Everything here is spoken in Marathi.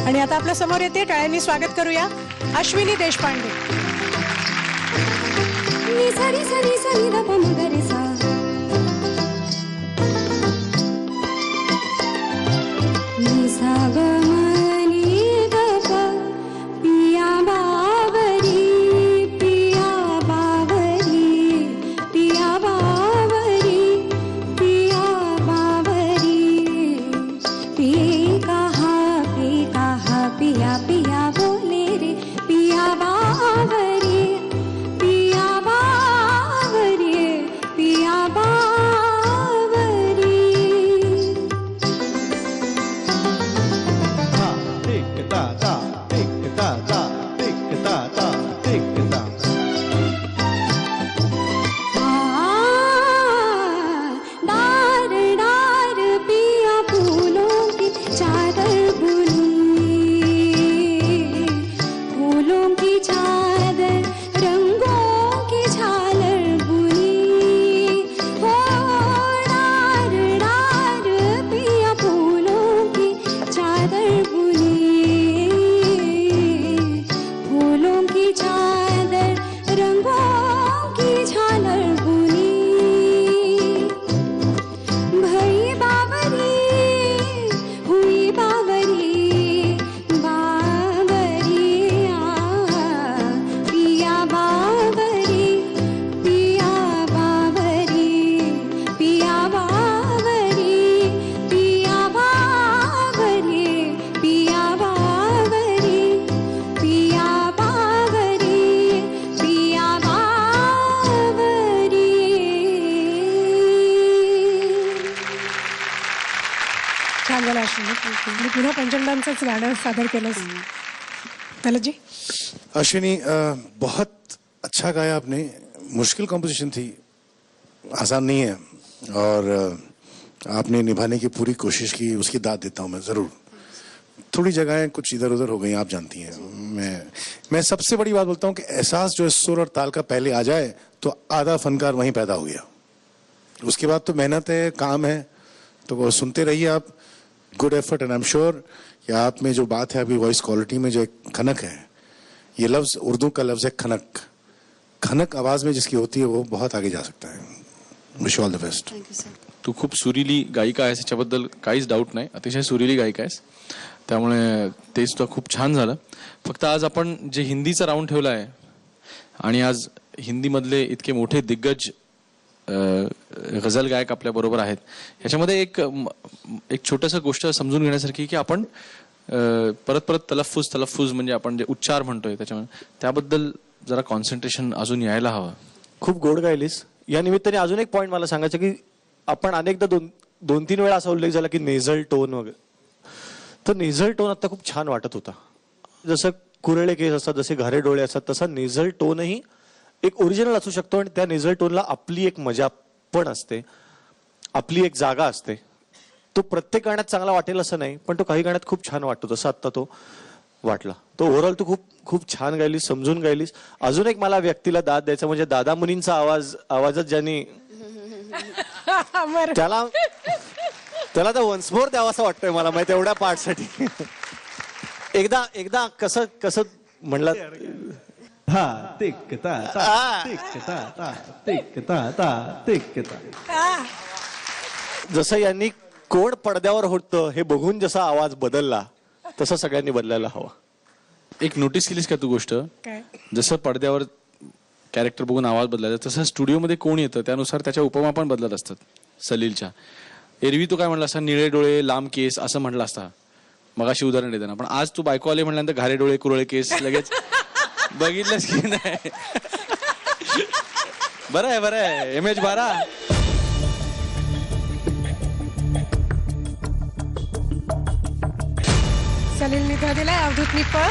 आणि आता आपल्या समोर येते, टाळ्यांनी स्वागत करूया अश्विनी देशपांडे. सरी सरी सरी द प म ग रे सा नि सा ग म नि ग प पिया बावरी पिया बावरी पिया बावरी पिया बावरी कहा पिया पिया बोले रे पिया बावरी पुन्हा पंचमदांचंच गाणं सादर केलं. तलत जी. अश्विनी, बहुत अच्छा गाया आपने. मुश्किल कॉम्पोजिशन थी, आसान नहीं है, और आपने निभाने की पूरी कोशिश की, उसकी दाद देता हूँ मैं ज़रूर. थोड़ी जगहें कुछ इधर उधर हो गई, आप जानती हैं. मैं सबसे बड़ी बात बोलता हूँ कि एहसास जो है सुर और ताल का पहले आ जाए तो आधा फनकार वहीं पैदा हो गया. उसके बाद तो मेहनत है, काम है, तो वो सुनते रहिए आप. Good effort. And I am sure कि आप में जो बात है अभी वॉइस क्वालिटी में जो एक खनक है, ये लफ्ज उर्दू का लफ्ज है खनक. खनक आवाज में जिसकी होती है वो बहुत आगे जा सकता है. Wish all the best. तू खूप सुरीली गायिका आहेस, याच्याबद्दल काहीच डाऊट नाही. अतिशय सुरीली गायिका आहेस, त्यामुळे ते सुद्धा खूप छान झालं. फक्त आज आपण जे हिंदीचा राऊंड ठेवला आहे आणि आज हिंदीमधले इतके मोठे दिग्गज गझल गायक आपल्या बरोबर आहेत, ह्याच्यामध्ये एक छोटंसं गोष्ट समजून घेण्यासारखी की आपण परत परत तलफ्फुज म्हणजे आपण जे उच्चार म्हणतोय त्याच्यामध्ये त्याबद्दल जरा कॉन्सन्ट्रेशन अजून यायला हवं. खूप गोड गायलीस. या निमित्ताने अजून एक पॉईंट मला सांगायचं की आपण अनेकदा दोन तीन वेळा असा उल्लेख झाला की नेझल टोन वगैरे, तर नेझल टोन आता खूप छान वाटत होता. जसं कुरळे केस असतात, जसे घारे डोळे असतात, तसा नेझल टोनही एक ओरिजिनल असू शकतो. आणि त्या नेझल टोनला आपली एक मजा पण असते, आपली एक जागा असते. तो प्रत्येक गाण्यात चांगला वाटेल असं नाही, पण तो काही गाण्यात खूप छान वाटतो, जसं आत्ता तो वाटला. तो ओव्हरऑल तू खूप छान गायलीस, समजून गायलीस. अजून एक मला व्यक्तीला दाद द्यायचा म्हणजे दादा मुनींचा आवाजच ज्यांनी त्याला तर वन्स मोर द्यावा असं वाटतंय मला माहिती एवढ्या पार्टसाठी. एकदा कसं म्हणलं. हा टिक ता ता टिक ता ता टिक ता ता टिक ता. जसं यांनी कोण पडद्यावर होतं हे बघून जसा आवाज बदलला तसं सगळ्यांनी बदलायला हवा. एक नोटीस केलीस का तू गोष्ट, जसं पडद्यावर कॅरेक्टर बघून आवाज बदलायचा तसं स्टुडिओमध्ये कोण येतं त्यानुसार त्याच्या उपमा पण बदलत असतात. सलीलच्या एरवी तू काय म्हणला असता, निळे डोळे लांब केस असं म्हटलं असता मगाशी उदाहरण देताना, पण आज तू बायको आले म्हणल्यानंतर घारे डोळे कुरळे केस लगेच बघितलंस की नाही. बरं आहे एमएच 12. सलील निधी दिलाय अवधूत निप्पळ.